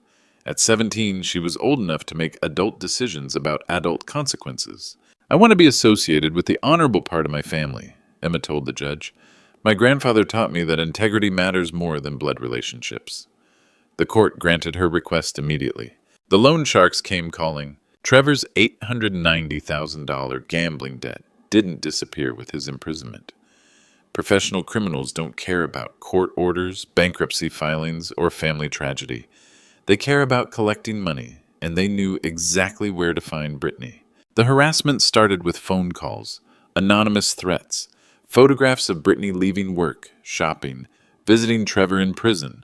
At 17, she was old enough to make adult decisions about adult consequences. "I want to be associated with the honorable part of my family," Emma told the judge. "My grandfather taught me that integrity matters more than blood relationships." The court granted her request immediately. The loan sharks came calling. Trevor's $890,000 gambling debt didn't disappear with his imprisonment. Professional criminals don't care about court orders, bankruptcy filings, or family tragedy. They care about collecting money, and they knew exactly where to find Brittany. The harassment started with phone calls, anonymous threats, photographs of Brittany leaving work, shopping, visiting Trevor in prison,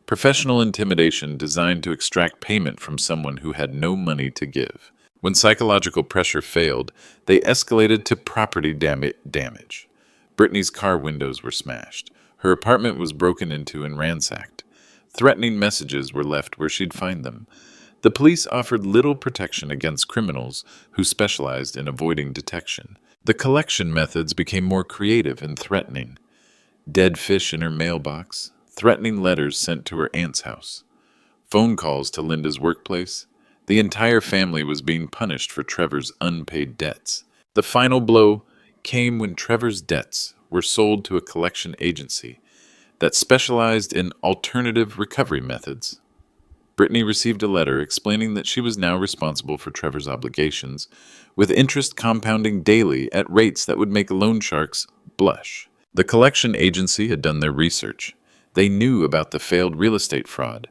professional intimidation designed to extract payment from someone who had no money to give. When psychological pressure failed, they escalated to property damage. Brittany's car windows were smashed. Her apartment was broken into and ransacked. Threatening messages were left where she'd find them. The police offered little protection against criminals who specialized in avoiding detection. The collection methods became more creative and threatening. Dead fish in her mailbox, threatening letters sent to her aunt's house, phone calls to Linda's workplace. The entire family was being punished for Trevor's unpaid debts. The final blow came when Trevor's debts were sold to a collection agency that specialized in alternative recovery methods. Brittany received a letter explaining that she was now responsible for Trevor's obligations, with interest compounding daily at rates that would make loan sharks blush. The collection agency had done their research. They knew about the failed real estate fraud.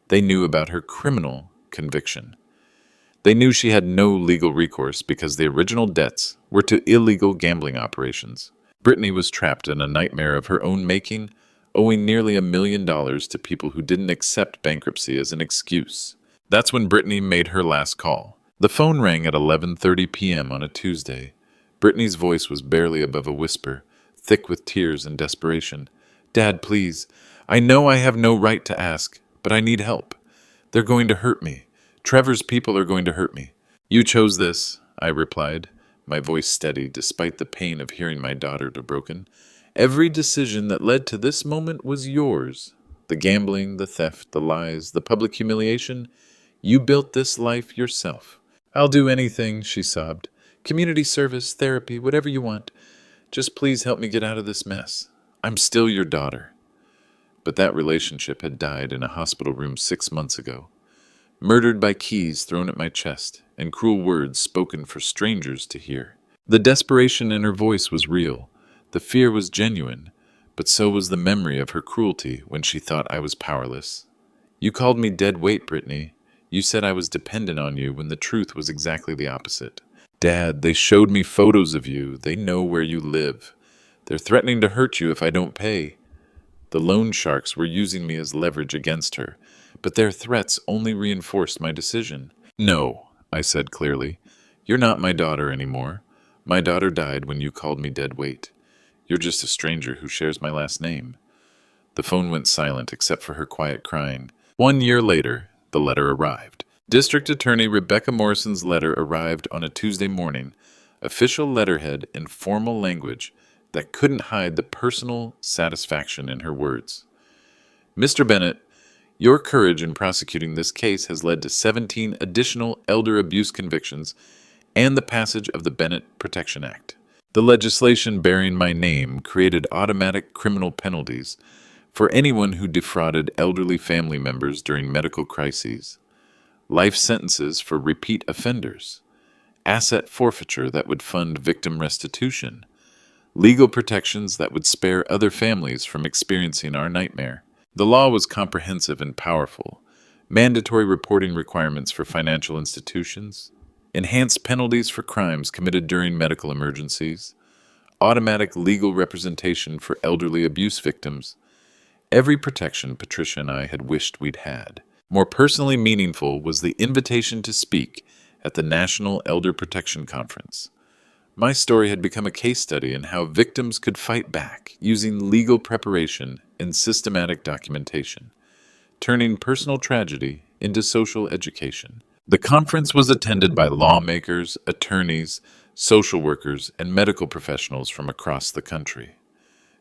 They knew about her criminal conviction. They knew she had no legal recourse because the original debts were to illegal gambling operations. Brittany was trapped in a nightmare of her own making, owing nearly $1 million to people who didn't accept bankruptcy as an excuse. That's when Brittany made her last call. The phone rang at 11:30 p.m. on a Tuesday. Brittany's voice was barely above a whisper, thick with tears and desperation. "Dad, please. I know I have no right to ask, but I need help. They're going to hurt me. Trevor's people are going to hurt me." "You chose this," I replied, my voice steady despite the pain of hearing my daughter broken. "Every decision that led to this moment was yours. The gambling, the theft, the lies, the public humiliation. You built this life yourself." "I'll do anything," she sobbed. Community service, therapy, whatever you want. Just please help me get out of this mess. I'm still your daughter. But that relationship had died in a hospital room 6 months ago. Murdered by keys thrown at my chest and cruel words spoken for strangers to hear. The desperation in her voice was real. The fear was genuine, but so was the memory of her cruelty when she thought I was powerless. You called me dead weight, Brittany. You said I was dependent on you when the truth was exactly the opposite. Dad, they showed me photos of you. They know where you live. They're threatening to hurt you if I don't pay. The loan sharks were using me as leverage against her, but their threats only reinforced my decision. No, I said clearly. You're not my daughter anymore. My daughter died when you called me dead weight. You're just a stranger who shares my last name. The phone went silent except for her quiet crying. 1 year later, the letter arrived. District Attorney Rebecca Morrison's letter arrived on a Tuesday morning, official letterhead in formal language that couldn't hide the personal satisfaction in her words. Mr. Bennett, your courage in prosecuting this case has led to 17 additional elder abuse convictions and the passage of the Bennett Protection Act. The legislation bearing my name created automatic criminal penalties for anyone who defrauded elderly family members during medical crises, life sentences for repeat offenders, asset forfeiture that would fund victim restitution, legal protections that would spare other families from experiencing our nightmare. The law was comprehensive and powerful. Mandatory reporting requirements for financial institutions, enhanced penalties for crimes committed during medical emergencies, automatic legal representation for elderly abuse victims. Every protection Patricia and I had wished we'd had. More personally meaningful was the invitation to speak at the National Elder Protection Conference. My story had become a case study in how victims could fight back using legal preparation and systematic documentation, turning personal tragedy into social education. The conference was attended by lawmakers, attorneys, social workers, and medical professionals from across the country.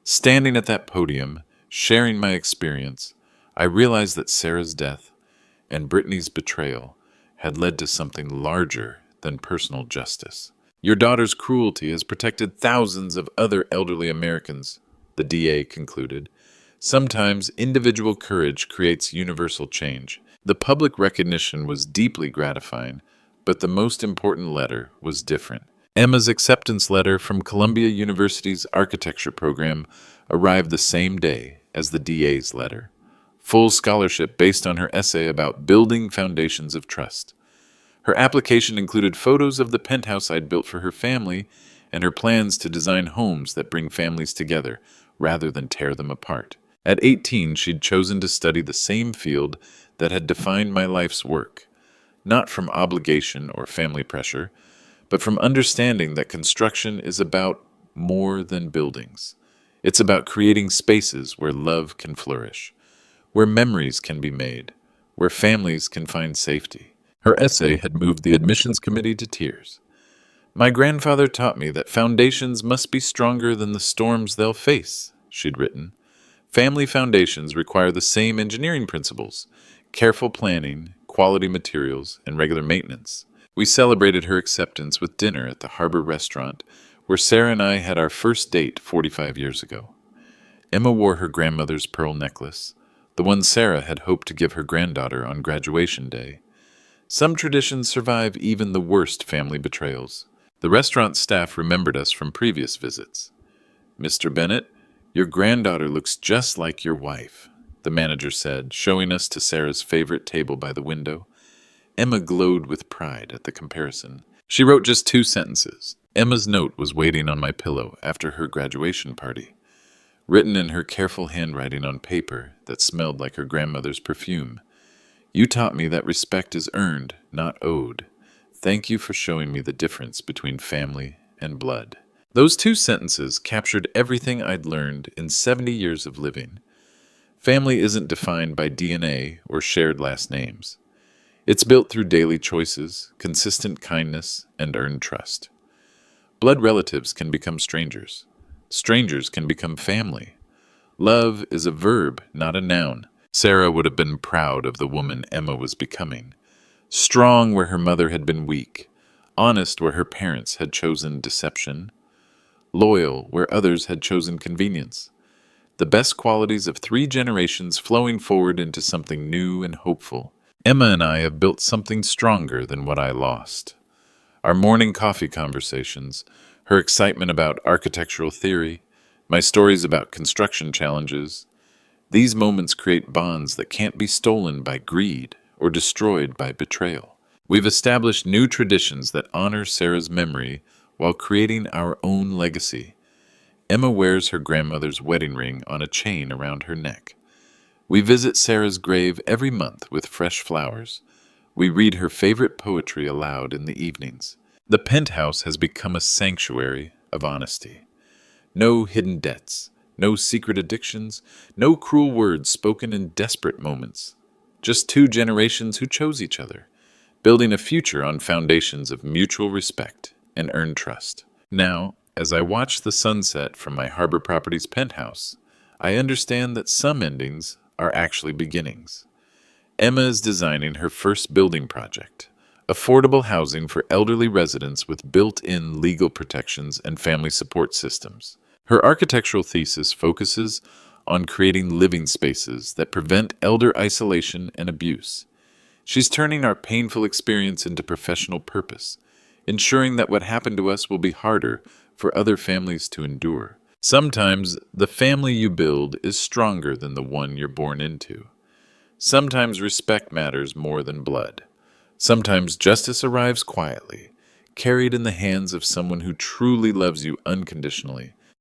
Standing at that podium, sharing my experience, I realized that Sarah's death and Brittany's betrayal had led to something larger than personal justice. Your daughter's cruelty has protected thousands of other elderly Americans, the DA concluded. Sometimes individual courage creates universal change. The public recognition was deeply gratifying, but the most important letter was different. Emma's acceptance letter from Columbia University's architecture program arrived the same day as the DA's letter. Full scholarship based on her essay about building foundations of trust. Her application included photos of the penthouse I'd built for her family and her plans to design homes that bring families together rather than tear them apart. At 18, she'd chosen to study the same field that had defined my life's work, not from obligation or family pressure, but from understanding that construction is about more than buildings. It's about creating spaces where love can flourish, where memories can be made, where families can find safety. Her essay had moved the admissions committee to tears. My grandfather taught me that foundations must be stronger than the storms they'll face, she'd written. Family foundations require the same engineering principles: careful planning, quality materials, and regular maintenance. We celebrated her acceptance with dinner at the Harbor Restaurant, where Sarah and I had our first date 45 years ago. Emma wore her grandmother's pearl necklace, the one Sarah had hoped to give her granddaughter on graduation day. Some traditions survive even the worst family betrayals. The restaurant staff remembered us from previous visits. "Mr. Bennett, your granddaughter looks just like your wife," the manager said, showing us to Sarah's favorite table by the window. Emma glowed with pride at the comparison. She wrote just 2 sentences. Emma's note was waiting on my pillow after her graduation party, written in her careful handwriting on paper that smelled like her grandmother's perfume. "You taught me that respect is earned, not owed. Thank you for showing me the difference between family and blood." Those 2 sentences captured everything I'd learned in 70 years of living. Family isn't defined by DNA or shared last names. It's built through daily choices, consistent kindness, and earned trust. Blood relatives can become strangers. Strangers can become family. Love is a verb, not a noun. Sarah would have been proud of the woman Emma was becoming. Strong where her mother had been weak. honest where her parents had chosen deception, loyal where others had chosen convenience. The best qualities of three generations flowing forward into something new and hopeful. Emma and I have built something stronger than what I lost. Our morning coffee conversations, her excitement about architectural theory, my stories about construction challenges, these moments create bonds that can't be stolen by greed or destroyed by betrayal. We've established new traditions that honor Sarah's memory while creating our own legacy. Emma wears her grandmother's wedding ring on a chain around her neck. We visit Sarah's grave every month with fresh flowers. We read her favorite poetry aloud in the evenings. The penthouse has become a sanctuary of honesty. No hidden debts, no secret addictions, no cruel words spoken in desperate moments. Just two generations who chose each other, building a future on foundations of mutual respect and earned trust. Now, as I watch the sunset from my Harbor Properties penthouse, I understand that some endings are actually beginnings. Emma is designing her first building project, affordable housing for elderly residents with built-in legal protections and family support systems. Her architectural thesis focuses on creating living spaces that prevent elder isolation and abuse. She's turning our painful experience into professional purpose, ensuring that what happened to us will be harder for other families to endure. Sometimes the family you build is stronger than the one you're born into. Sometimes respect matters more than blood. Sometimes justice arrives quietly, carried in the hands of someone who truly loves you unconditionally.